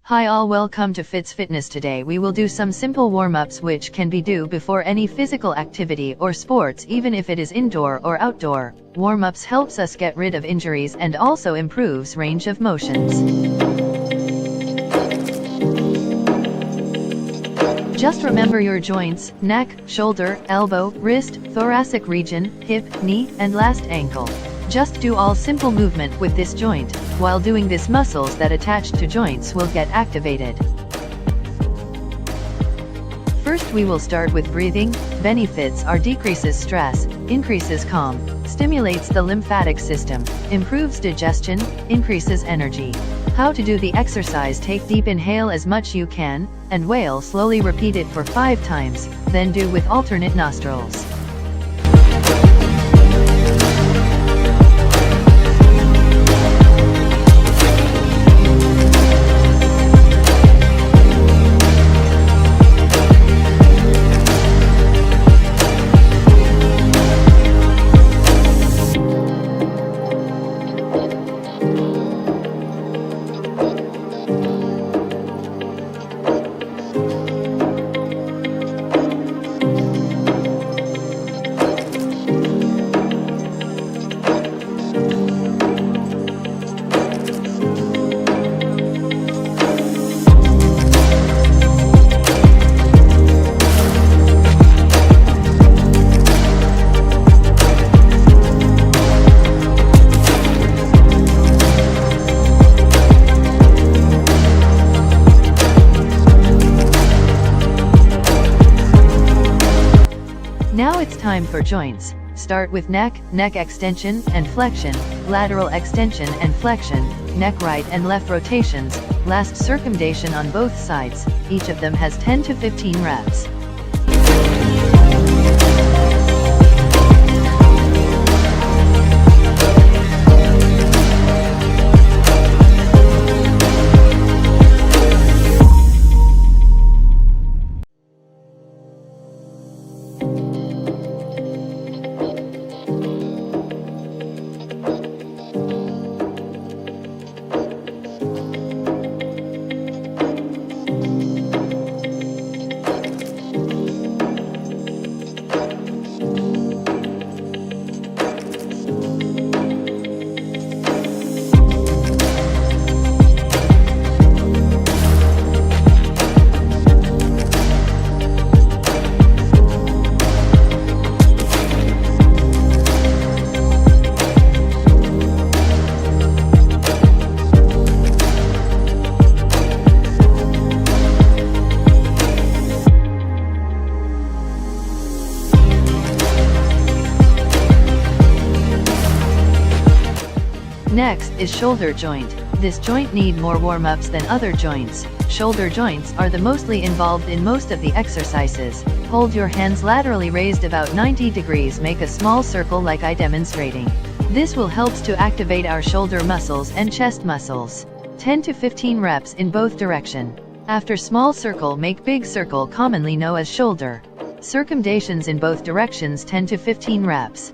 Hi all, welcome to Fits Fitness. Today we will do some simple warm-ups which can be do before any physical activity or sports, even if it is indoor or outdoor. Warm-ups helps us get rid of injuries and also improves range of motions. Just remember your joints: neck, shoulder, elbow, wrist, thoracic region, hip, knee, and last ankle. Just do all simple movement with this joint. While doing this, muscles that attach to joints will get activated. First we will start with breathing. Benefits are decreases stress, increases calm, stimulates the lymphatic system, improves digestion, increases energy. How to do the exercise: take deep inhale as much you can, and whale slowly. Repeat it for 5 times, then do with alternate nostrils. Now it's time for joints. Start with neck extension and flexion, lateral extension and flexion, neck right and left rotations, last circumdation on both sides. Each of them has 10 to 15 reps. Next is shoulder joint. This joint need more warm-ups than other joints. Shoulder joints are the mostly involved in most of the exercises. Hold your hands laterally raised about 90 degrees. Make a small circle like I demonstrating. This will helps to activate our shoulder muscles and chest muscles. 10 to 15 reps in both direction. After small circle, make big circle, commonly known as shoulder. Circumdations in both directions, 10 to 15 reps.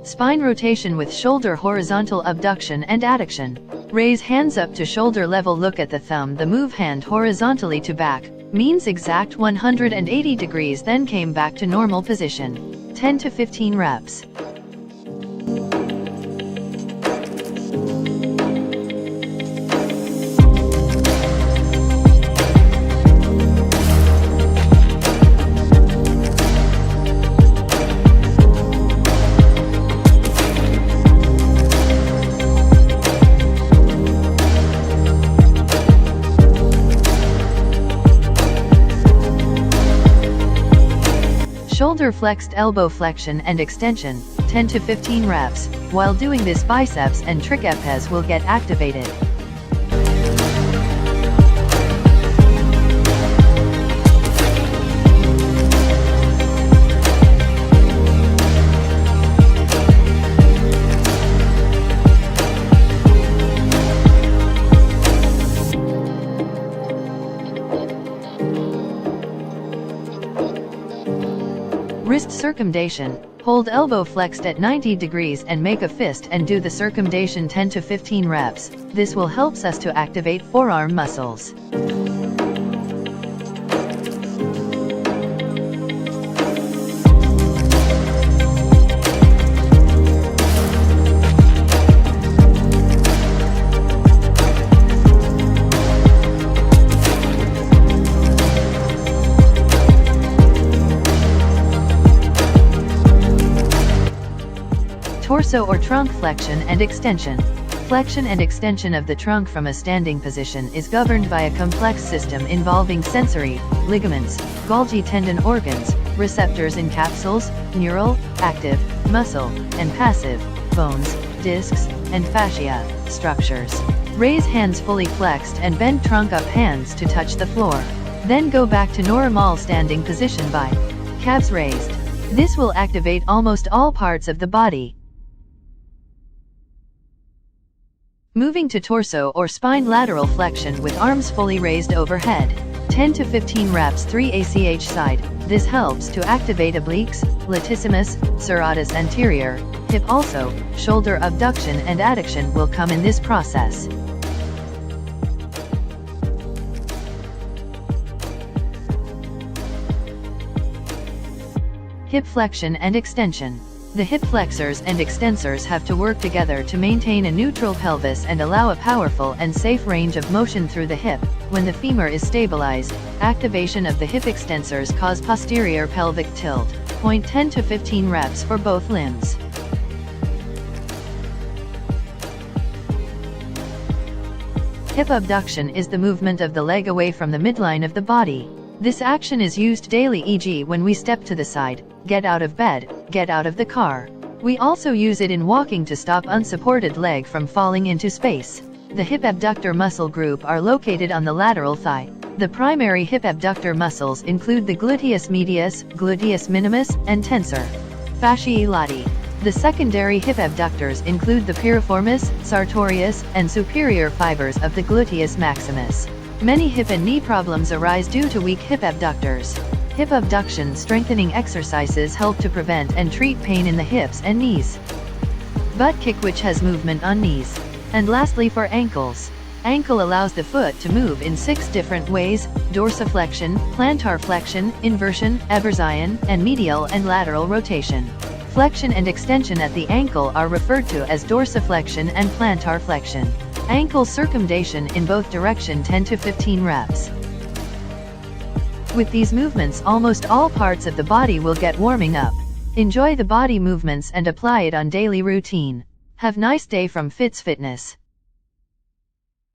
Spine rotation with shoulder horizontal abduction and adduction. Raise hands up to shoulder level, look at the thumb. The move hand horizontally to back, means exact 180 degrees, then came back to normal position. 10 to 15 reps. Shoulder flexed elbow flexion and extension, 10 to 15 reps. While doing this, biceps and triceps will get activated. Wrist circumdation. Hold elbow flexed at 90 degrees and make a fist and do the circumdation 10 to 15 reps. This will help us to activate forearm muscles. Torso or trunk flexion and extension. Flexion and extension of the trunk from a standing position is governed by a complex system involving sensory, ligaments, Golgi tendon organs, receptors in capsules, neural, active, muscle, and passive, bones, discs, and fascia, structures. Raise hands fully flexed and bend trunk up hands to touch the floor. Then go back to normal standing position by calves raised. This will activate almost all parts of the body. Moving to torso or spine lateral flexion with arms fully raised overhead. 10 to 15 reps 3 ACH side. This helps to activate obliques, latissimus, serratus anterior, hip also. Shoulder abduction and adduction will come in this process. Hip flexion and extension. The hip flexors and extensors have to work together to maintain a neutral pelvis and allow a powerful and safe range of motion through the hip. When the femur is stabilized, activation of the hip extensors cause posterior pelvic tilt. 10 to 15 reps for both limbs. Hip abduction is the movement of the leg away from the midline of the body. This action is used daily, e.g. when we step to the side, get out of bed, get out of the car. We also use it in walking to stop unsupported leg from falling into space. The hip abductor muscle group are located on the lateral thigh. The primary hip abductor muscles include the gluteus medius, gluteus minimus, and tensor fasciae lati. The secondary hip abductors include the piriformis, sartorius, and superior fibers of the gluteus maximus. Many hip and knee problems arise due to weak hip abductors. Hip abduction strengthening exercises help to prevent and treat pain in the hips and knees. Butt kick, which has movement on knees. And lastly, for ankles. Ankle allows the foot to move in 6 different ways: dorsiflexion, plantar flexion, inversion, eversion, and medial and lateral rotation. Flexion and extension at the ankle are referred to as dorsiflexion and plantar flexion. Ankle circumdation in both direction 10 to 15 reps. With these movements, almost all parts of the body will get warming up. Enjoy the body movements and apply it on daily routine. Have nice day from Fits Fitness.